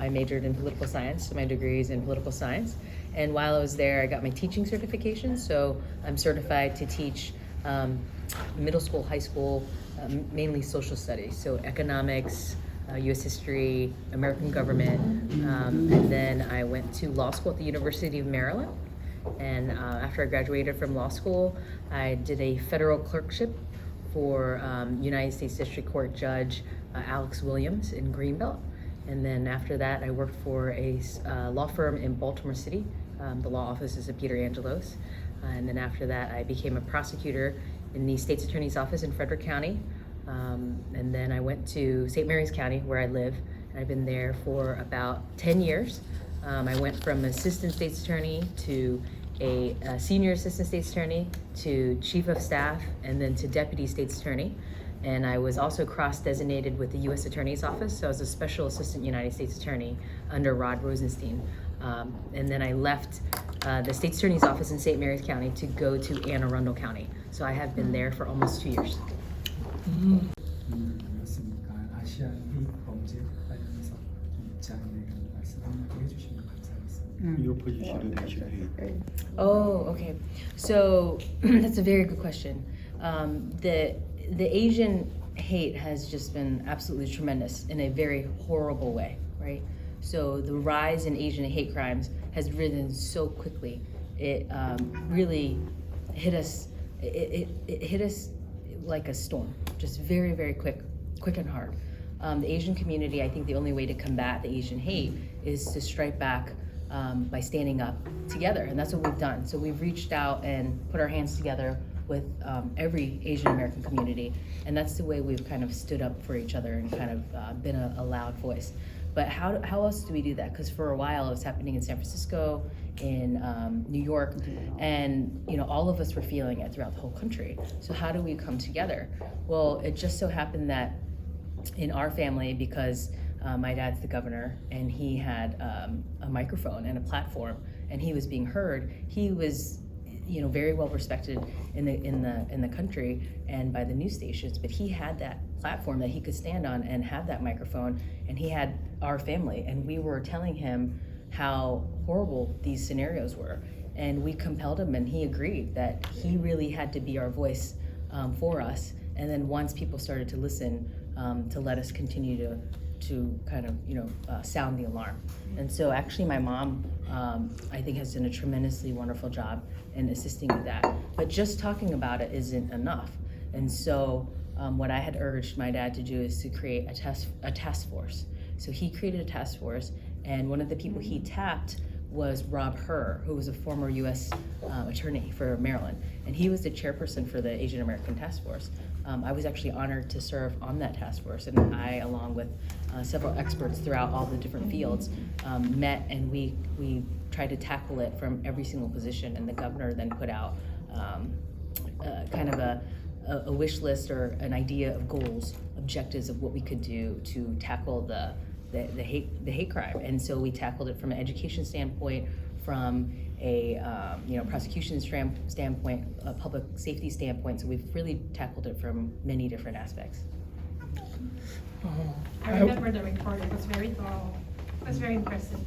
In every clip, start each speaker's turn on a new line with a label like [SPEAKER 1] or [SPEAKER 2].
[SPEAKER 1] I majored in political science, so my degree is in political science. And while I was there, I got my teaching certification. So I'm certified to teach middle school, high school, mainly social studies. So economics, US history, American government. And then I went to law school at the University of Maryland. And after I graduated from law school, I did a federal clerkship for United States District Court Judge Alex Williams in Greenbelt. And then after that, I worked for a law firm in Baltimore City. The law office is at Peter Angelos. And then after that, I became a prosecutor in the State's Attorney's Office in Frederick County. And then I went to St. Mary's County, where I live. And I've been there for about 10 years. I went from assistant state's attorney to a senior assistant state's attorney to chief of staff, and then to deputy state's attorney. And I was also cross-designated with the U.S. Attorney's Office, so I was a special assistant United States attorney under Rod Rosenstein. And then I left the state's attorney's office in St. Mary's County to go to Anne Arundel County. So I have been there for almost 2 years.
[SPEAKER 2] 그렇습니까? 아시아 해이 범죄 관련해서 입장에 대한 말씀 한마디 해주시면 감사하겠습니다.
[SPEAKER 3] Your position on Asia hate.
[SPEAKER 1] Oh, okay. So that's a very good question. The Asian hate has just been absolutely tremendous in a very horrible way, right? So the rise in Asian hate crimes has risen so quickly. It really hit us. It hit us like a storm, just very, very quick and hard. The Asian community, I think the only way to combat the Asian hate is to strike back by standing up together, and that's what we've done. So we've reached out and put our hands together with every Asian American community, and that's the way we've kind of stood up for each other and kind of been a loud voice. But how else do we do that? Because for a while it was happening in San Francisco, in New York, and all of us were feeling it throughout the whole country. So how do we come together? Well, it just so happened that in our family, because my dad's the governor, and he had a microphone and a platform, and he was being heard. He was, very well respected in the country and by the news stations. But he had that platform that he could stand on and have that microphone, and he had our family, and we were telling him how horrible these scenarios were, and we compelled him, and he agreed that he really had to be our voice for us. And then once people started to listen, to let us continue to kind of sound the alarm. And so actually my mom I think has done a tremendously wonderful job in assisting with that, but just talking about it isn't enough. And so what I had urged my dad to do is to create a task force. So he created a task force, and one of the people he tapped was Rob Hur, who was a former U.S. Attorney for Maryland, and he was the chairperson for the Asian American Task Force. I was actually honored to serve on that task force, and I, along with several experts throughout all the different fields, met, and we tried to tackle it from every single position. And the governor then put out kind of a wish list or an idea of goals, objectives of what we could do to tackle the hate crime. And so we tackled it from an education standpoint, from a prosecution standpoint, a public safety standpoint. So we've really tackled it from many different aspects.
[SPEAKER 4] I remember the report. It was very thorough. It was very impressive.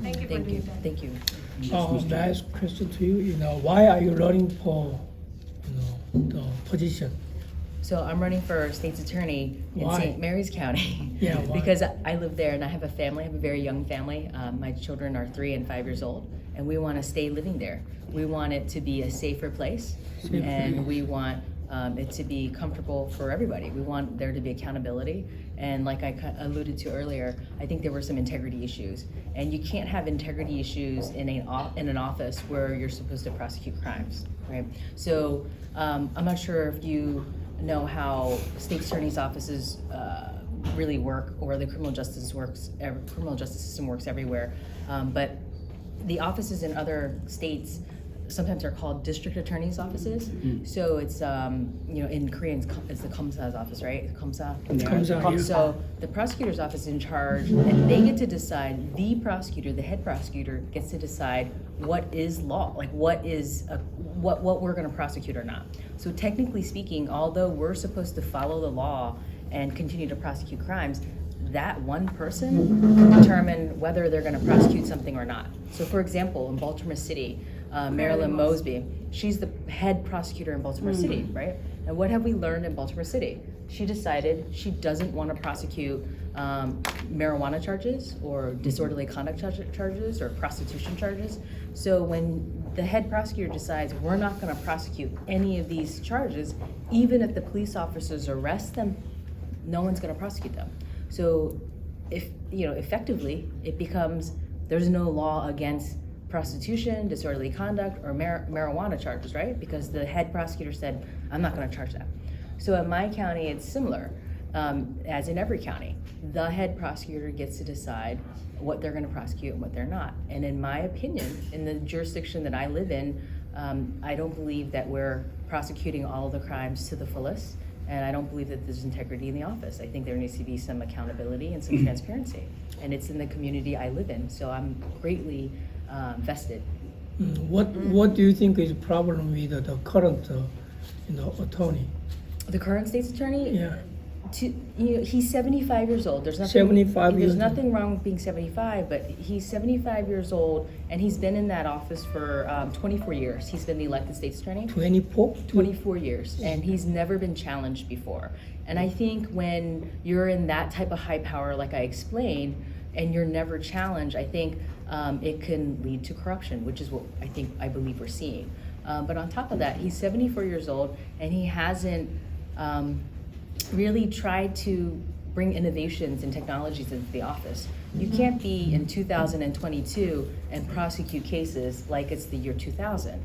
[SPEAKER 4] Thank you for doing that.
[SPEAKER 1] Thank you.
[SPEAKER 5] May I ask a question to you? Why are you running for the position?
[SPEAKER 1] So I'm running for state's attorney in
[SPEAKER 5] Why?
[SPEAKER 1] St. Mary's County.
[SPEAKER 5] Yeah, why?
[SPEAKER 1] Because I live there and I have a family. I have a very young family. My children are 3 and 5 years old, and we want to stay living there. We want it to be a safer place, and we want it to be comfortable for everybody. We want there to be accountability, and like I alluded to earlier, I think there were some integrity issues, and you can't have integrity issues in an office where you're supposed to prosecute crimes, right? So I'm not sure if you know how state attorney's offices really work, or the criminal justice system works everywhere, but the offices in other states sometimes are called district attorney's offices. So it's in Korean it's the 검사's office, right? 검사.
[SPEAKER 5] 검사.
[SPEAKER 1] So the prosecutor's office is in charge, and they get to decide. The prosecutor, the head prosecutor, gets to decide what is law, like what is what we're going to prosecute or not. So technically speaking, although we're supposed to follow the law and continue to prosecute crimes, that one person determine whether they're going to prosecute something or not. So, for example, in Baltimore City, Marilyn Mosby, she's the head prosecutor in Baltimore City, right? And what have we learned in Baltimore City? She decided she doesn't want to prosecute marijuana charges or disorderly conduct charges or prostitution charges. So when the head prosecutor decides we're not going to prosecute any of these charges, even if the police officers arrest them, no one's going to prosecute them. So if, effectively, it becomes there's no law against prostitution, disorderly conduct, or marijuana charges, right? Because the head prosecutor said, I'm not going to charge that. So in my county, it's similar, as in every county. The head prosecutor gets to decide what they're going to prosecute and what they're not. And in my opinion, in the jurisdiction that I live in, I don't believe that we're prosecuting all of the crimes to the fullest. And I don't believe that there's integrity in the office. I think there needs to be some accountability and some transparency. And it's in the community I live in, so I'm greatly vested.
[SPEAKER 5] What do you think is the problem with the current attorney?
[SPEAKER 1] The current state's attorney,
[SPEAKER 5] Yeah.
[SPEAKER 1] He's 75 years old. There's nothing.
[SPEAKER 5] 75 years
[SPEAKER 1] There's nothing wrong with being 75, but he's 75 years old, and he's been in that office for 24 years. He's been the elected state's attorney.
[SPEAKER 5] 24?
[SPEAKER 1] 24 years, and he's never been challenged before. And I think when you're in that type of high power, like I explained, and you're never challenged, I think it can lead to corruption, which is what I believe we're seeing. But on top of that, he's 74 years old, and he hasn't really tried to bring innovations and technologies into the office. You can't be in 2022 and prosecute cases like it's the year 2000.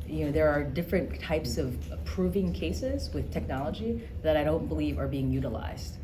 [SPEAKER 1] There are different types of proving cases with technology that I don't believe are being utilized.